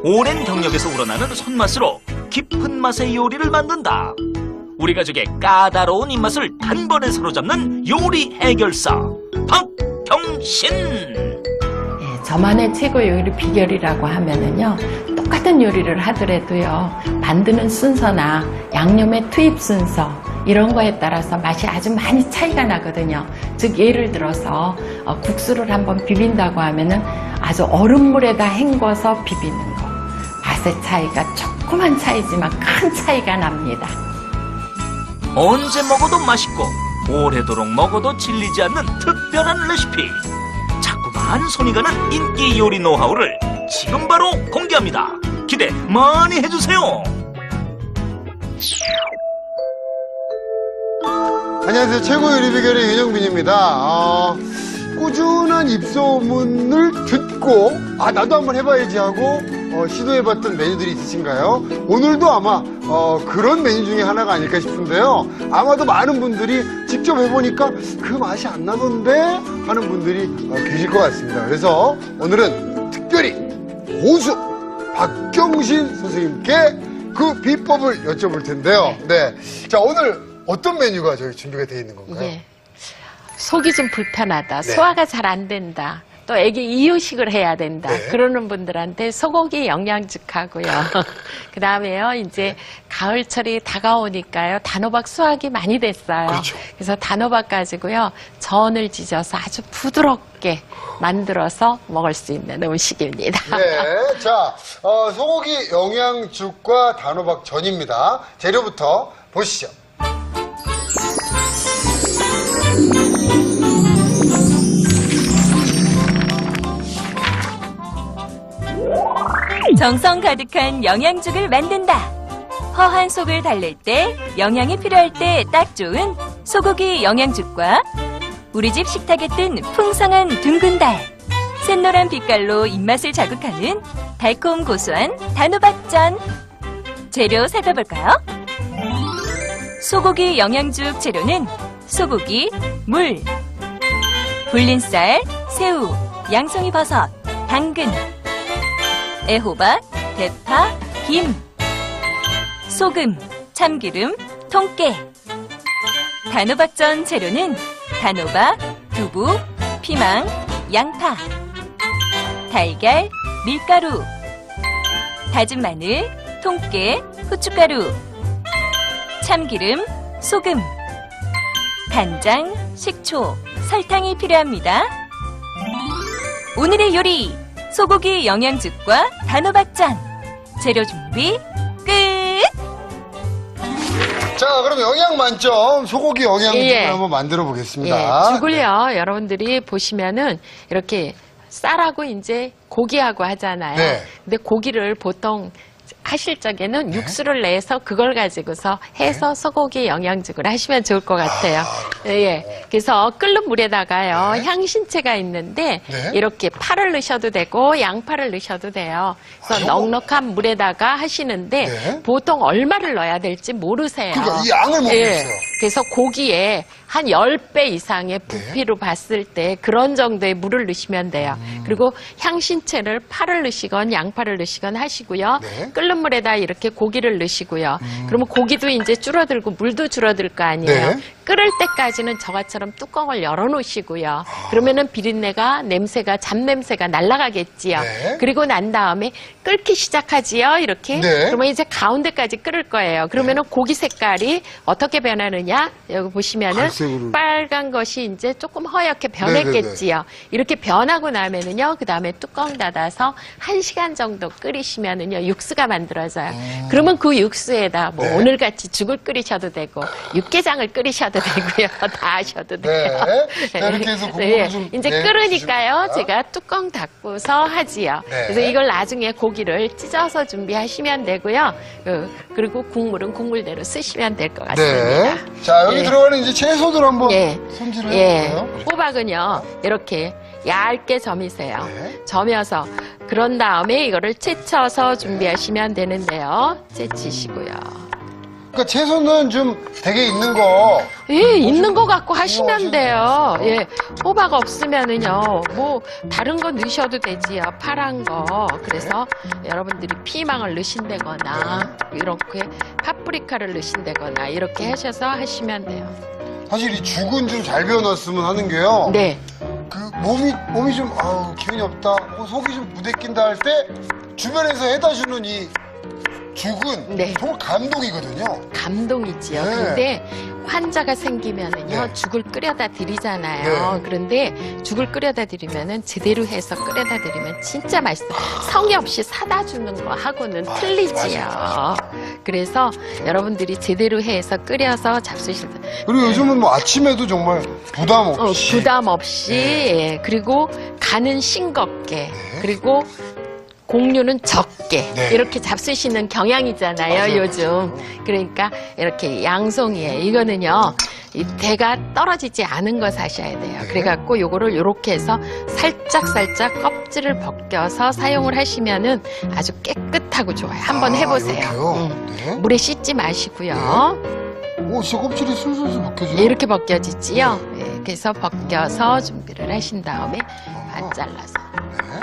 오랜 경력에서 우러나는 손맛으로 깊은 맛의 요리를 만든다. 우리 가족의 까다로운 입맛을 단번에 사로잡는 요리 해결사 박경신. 저만의 최고 요리 비결이라고 하면은요, 똑같은 요리를 하더라도요, 만드는 순서나 양념의 투입 순서 이런 거에 따라서 맛이 아주 많이 차이가 나거든요. 즉 예를 들어서 국수를 한번 비빈다고 하면은 아주 얼음물에다 헹궈서 비비는 거, 맛의 차이가 조그만 차이지만 큰 차이가 납니다. 언제 먹어도 맛있고 오래도록 먹어도 질리지 않는 특별한 레시피. 자꾸만 손이 가는 인기 요리 노하우를 지금 바로 공개합니다. 기대 많이 해주세요. 안녕하세요. 최고 요리 비결의 윤영빈입니다. 꾸준한 입소문을 듣고 나도 한번 해봐야지 하고 시도해봤던 메뉴들이 있으신가요? 오늘도 아마 그런 메뉴 중에 하나가 아닐까 싶은데요. 아마도 많은 분들이 직접 해보니까 그 맛이 안 나던데 하는 분들이 계실 것 같습니다. 그래서 오늘은 특별히 고수 박경신 선생님께 그 비법을 여쭤볼 텐데요. 네, 자, 오늘 어떤 메뉴가 저희 준비가 되어 있는 건가요? 예. 속이 좀 불편하다, 네. 소화가 잘 안 된다, 또 애기 이유식을 해야 된다, 네. 그러는 분들한테 소고기 영양죽하고요. 그 다음에요, 이제 가을철이 다가오니까요, 단호박 수확이 많이 됐어요. 그렇죠. 그래서 단호박 가지고요, 전을 지져서 아주 부드럽게 만들어서 먹을 수 있는 음식입니다. 네, 자, 소고기 영양죽과 단호박 전입니다. 재료부터 보시죠. 정성 가득한 영양죽을 만든다. 허한 속을 달랠 때, 영양이 필요할 때 딱 좋은 소고기 영양죽과 우리 집 식탁에 뜬 풍성한 둥근 달, 샛노란 빛깔로 입맛을 자극하는 달콤 고소한 단호박전. 재료 살펴볼까요? 소고기 영양죽 재료는 소고기, 물, 불린 쌀, 새우, 양송이 버섯, 당근, 애호박, 대파, 김, 소금, 참기름, 통깨. 단호박전 재료는 단호박, 두부, 피망, 양파, 달걀, 밀가루, 다진 마늘, 통깨, 후춧가루, 참기름, 소금, 간장, 식초, 설탕이 필요합니다. 오늘의 요리! 소고기 영양죽과 단호박전. 재료 준비 끝! 자, 그럼 영양 만점 소고기 영양죽을 예. 한번 만들어 보겠습니다. 예, 죽을요, 여러분들이 보시면은 이렇게 쌀하고 이제 고기하고 하잖아요. 네. 근데 고기를 보통 하실 적에는 육수를 내서 그걸 가지고서 해서 소고기 영양죽을 하시면 좋을 것 같아요. 예. 그래서 끓는 물에다가요, 네. 향신채가 있는데 네. 이렇게 파를 넣으셔도 되고 양파를 넣으셔도 돼요. 그래서 넉넉한 물에다가 하시는데 네. 보통 얼마를 넣어야 될지 모르세요. 그러니까 이 양을 모르겠어요. 그래서 고기에 한 10배 이상의 부피로 봤을 때 그런 정도의 물을 넣으시면 돼요. 그리고 향신채를 파를 넣으시건 양파를 넣으시건 하시고요. 네. 끓는 물에다 이렇게 고기를 넣으시고요. 그러면 고기도 이제 줄어들고 물도 줄어들 거 아니에요. 네. 끓을 때까지는 저같처럼 뚜껑을 열어놓으시고요. 그러면은 비린내가, 냄새가, 잡냄새가 날아가겠지요. 네. 그리고 난 다음에 끓기 시작하지요. 이렇게. 네. 그러면 이제 가운데까지 끓을 거예요. 그러면은 고기 색깔이 어떻게 변하느냐? 여기 보시면은 갈색으로. 빨간 것이 이제 조금 허옇게 변했겠지요. 이렇게 변하고 나면은요, 그 다음에 뚜껑 닫아서 1시간 정도 끓이시면은요, 육수가 만들어져요. 그러면 그 육수에다 뭐 네. 오늘같이 죽을 끓이셔도 되고, 육개장을 끓이셔도 되고요. 다 하셔도 돼요. 네. 자, 이렇게 해서 국물을 좀 이제 네, 끓으니까요, 주십니다. 제가 뚜껑 닫고서 하지요. 네. 그래서 이걸 나중에 고기를 찢어서 준비하시면 되고요. 그리고 국물은 국물대로 쓰시면 될 것 같습니다. 네. 자, 여기 예. 들어가는 이제 채소들 한번 예. 손질을 예. 해볼까요? 호박은요, 이렇게 얇게 점이세요. 네. 점여서 그런 다음에 이거를 채쳐서 준비하시면 되는데요. 채치시고요. 그러니까 채소는 좀 되게 있는 거. 예, 있는 거 갖고 하시면 하시면 돼요. 돼요. 예, 호박 없으면은요, 뭐 다른 거 넣으셔도 되지요. 파란 거. 그래서 여러분들이 피망을 넣으신다거나 이렇게 파프리카를 넣으신다거나 이렇게 하셔서 하시면 돼요. 사실 이 죽은 좀 잘 배워놨으면 하는 게요. 네, 그 몸이 좀 기운이 없다, 속이 좀 부대낀다 할 때 주변에서 해다 주는 이 죽은 네. 정말 감동이거든요. 감동이지요. 네. 근데 환자가 생기면은요, 네. 죽을 끓여다 드리잖아요. 네. 그런데 죽을 끓여다 드리면은 제대로 해서 끓여다 드리면 진짜 맛있어요. 성의 없이 사다 주는 거 하고는 틀리지요. 맞아요. 그래서 여러분들이 제대로 해서 끓여서 잡수실 때 그리고 요즘은 뭐 아침에도 정말 부담 없이. 부담 없이 예, 그리고 간은 싱겁게 그리고 공류는 적게 네. 이렇게 잡수시는 경향이잖아요, 맞아요. 요즘. 그러니까 이렇게 양송이에 이거는요. 이 대가 떨어지지 않은 거 사셔야 돼요. 네. 그래갖고 요거를 요렇게 해서 살짝 껍질을 벗겨서 사용을 하시면은 아주 깨끗하고 좋아요. 한번 해보세요. 이렇게요? 네. 물에 씻지 마시고요. 오, 진짜 껍질이 술술술 벗겨져요. 예, 이렇게 벗겨지지요. 예, 그래서 벗겨서 준비를 하신 다음에 반 잘라서. 네.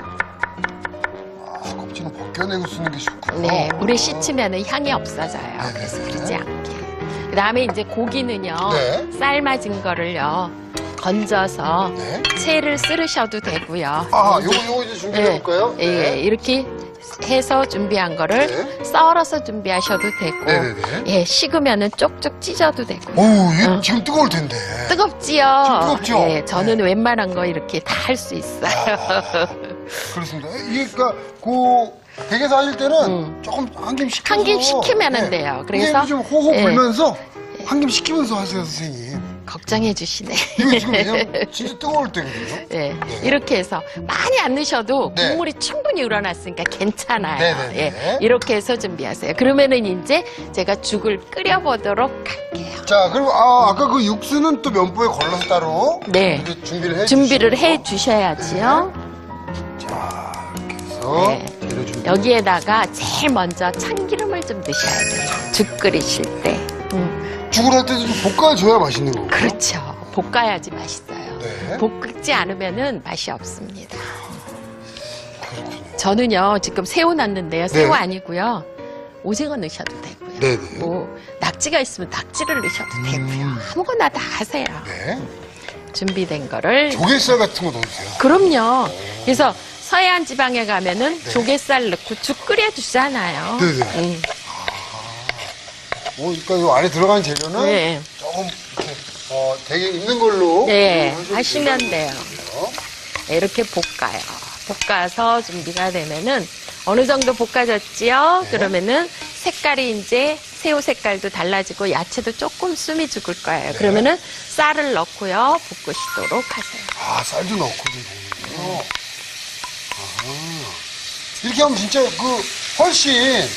껍질은 벗겨내고 쓰는 게 좋고요. 네, 물에 씻으면 향이 없어져요. 그래서 그러지 않게. 그 다음에 이제 고기는요, 네. 삶아진 거를요, 건져서 네. 채를 쓰셔도 되고요. 요거 이제 준비해볼까요? 예, 예, 이렇게 해서 준비한 거를 네. 썰어서 준비하셔도 되고, 네네네. 예, 식으면 쪽쪽 찢어도 되고. 어우, 이게 지금 뜨거울 텐데. 뜨겁지요? 좀 뜨겁죠? 예, 저는 웬만한 거 이렇게 다 할 수 있어요. 그렇습니다. 이게 그러니까 그 댁에서 하실 때는 조금 한 김 식혀서 한 김 식히면은 돼요. 그래서 그래서 좀 호호 예. 불면서 한 김 식히면서 하세요, 선생님. 걱정해 주시네. 이거 지금 왜냐면 진짜 뜨거울 때거든요. 네, 이렇게 해서 많이 안 넣으셔도 네. 국물이 충분히 우러났으니까 괜찮아요. 네네네. 예, 이렇게 해서 준비하세요. 그러면은 이제 제가 죽을 끓여보도록 할게요. 자, 그리고 아까 그 육수는 또 면보에 걸러서 따로 네. 이렇게 준비를 해 준비를 주시고. 해 주셔야지요. 자, 이렇게 해서 네. 재료 준비. 여기에다가 제일 먼저 참기름을 좀 넣으셔야 돼요. 죽 끓이실 때. 죽을 할 때도 좀 볶아줘야 맛있는 거고. 그렇죠. 볶아야지 맛있어요. 네. 볶지 않으면은 맛이 없습니다. 저는요, 지금 새우 넣는데요. 새우 네. 아니고요. 오징어 넣으셔도 되고요. 네네. 뭐 낙지가 있으면 낙지를 넣으셔도 되고요. 아무거나 다 하세요. 네. 준비된 거를. 조개살 같은 거 넣어주세요. 그럼요. 그래서 서해안 지방에 가면은 조개살 넣고 죽 끓여주잖아요. 네네. 그러니까 이 안에 들어가는 재료는 네. 조금 이렇게 되게 있는 걸로 네, 해주시면 하시면 돼요. 네, 이렇게 볶아요. 볶아서 준비가 되면은 어느 정도 볶아졌지요? 네. 그러면은 색깔이 이제 새우 색깔도 달라지고 야채도 조금 숨이 죽을 네. 거예요. 그러면은 쌀을 넣고요. 볶으시도록 하세요. 쌀도 넣고 좀 되는군요. 이렇게 하면 진짜 훨씬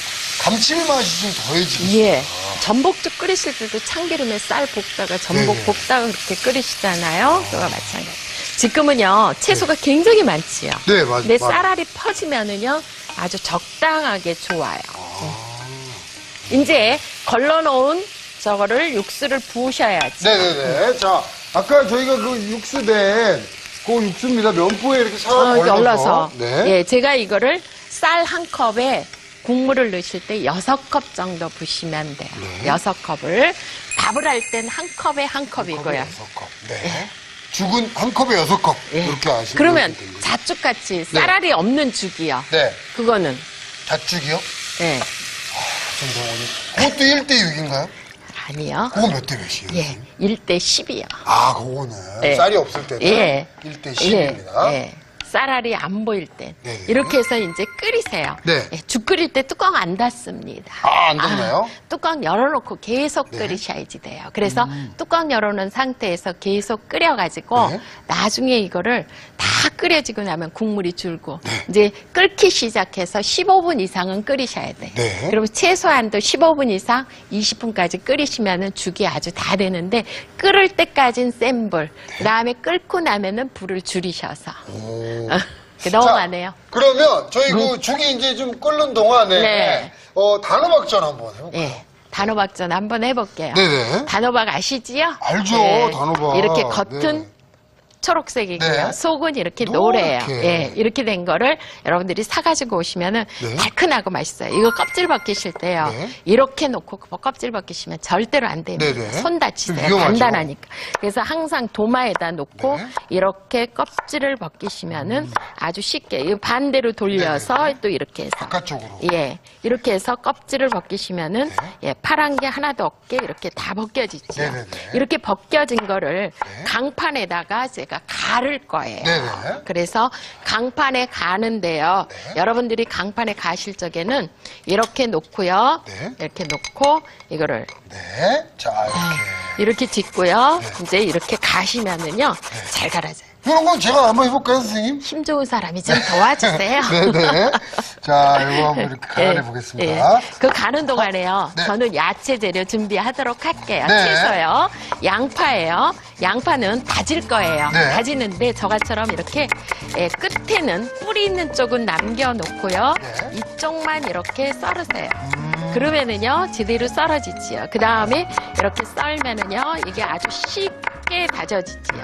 감칠맛이 좀 더해지죠. 예. 전복죽 끓이실 때도 참기름에 쌀 볶다가 전복 네. 볶다가 그렇게 끓이시잖아요. 그거와 마찬가지. 지금은요, 채소가 굉장히 많지요. 네, 맞아요. 근데 쌀알이 퍼지면은요, 아주 적당하게 좋아요. 이제 걸러놓은 저거를 육수를 부으셔야지. 네네네. 자, 아까 저희가 그 육수된 그 육수입니다. 면보에 이렇게 살아 이렇게 걸러서. 올라서. 네. 예, 제가 이거를 쌀 한 컵에 국물을 넣으실 때 6컵 정도 부시면 돼요. 네. 6컵을. 밥을 할 땐 한 컵에 한 컵이고요. 6컵. 네. 죽은 한 컵에 6컵. 예. 이렇게 하시면 그러면 됩니다. 자축같이 쌀알이 없는 죽이요. 네. 그거는, 잣죽이요? 예, 그것도 1대 6인가요? 아니요. 그건 몇 대 몇이에요? 예, 1대 10이요. 그거는 예. 쌀이 없을 때는 예. 1대 10입니다. 예. 쌀알이 안 보일 땐 네. 이렇게 해서 이제 끓이세요. 네. 예, 죽 끓일 때 뚜껑 안 닫습니다. 안 닫나요? 뚜껑 열어놓고 계속 네. 끓이셔야지 돼요. 그래서 뚜껑 열어놓은 상태에서 계속 끓여가지고 네. 나중에 이거를 다 끓여지고 나면 국물이 줄고 네. 이제 끓기 시작해서 15분 이상은 끓이셔야 돼. 네. 그리고 최소한도 15분 이상 20분까지 끓이시면은 죽이 아주 다 되는데 끓을 때까지는 센 불. 그다음에 끓고 나면은 불을 줄이셔서. 오. 넘어가네요. 자, 그러면 저희 그 죽이 이제 좀 끓는 동안에 네. 단호박전 한번 해볼까요? 예. 단호박전 한번 해볼게요. 네네. 단호박 아시지요? 알죠, 단호박. 이렇게 겉은 네. 초록색이고요. 네. 속은 이렇게 노랗게. 노래요. 예, 이렇게 된 거를 여러분들이 사가지고 오시면은 네. 달큰하고 맛있어요. 이거 껍질 벗기실 때요. 네. 이렇게 놓고 껍질 벗기시면 절대로 안 됩니다. 네네. 손 다치세요. 좀 위험하죠. 단단하니까. 그래서 항상 도마에다 놓고 네. 이렇게 껍질을 벗기시면은 아주 쉽게 이 반대로 돌려서 네네. 또 이렇게 해서 바깥쪽으로. 예, 이렇게 해서 껍질을 벗기시면은 네. 예, 파란 게 하나도 없게 이렇게 다 벗겨지죠. 네네네. 이렇게 벗겨진 거를 네. 강판에다가 제가 갈을 거예요. 네네. 그래서 강판에 가는데요. 네. 여러분들이 강판에 가실 적에는 이렇게 놓고요. 네. 이렇게 놓고 이거를 네. 자, 이렇게 짚고요. 네. 이제 이렇게 가시면은요. 잘 갈아져요. 이런 건 제가 한번 해볼까요, 선생님? 힘 좋은 사람이 좀 도와주세요. 네네. 자, 이거 한번 이렇게 갈아내 보겠습니다. 그 가는 동안에요. 네. 저는 야채 재료 준비하도록 할게요. 네. 채소요. 양파예요. 양파는 다질 거예요. 네. 다지는데 저같처럼 이렇게 끝에는 뿌리 있는 쪽은 남겨놓고요. 네. 이쪽만 이렇게 썰으세요. 그러면은요 제대로 썰어지지요. 그 다음에 이렇게 썰면은요 이게 아주 쉽게 다져지지요.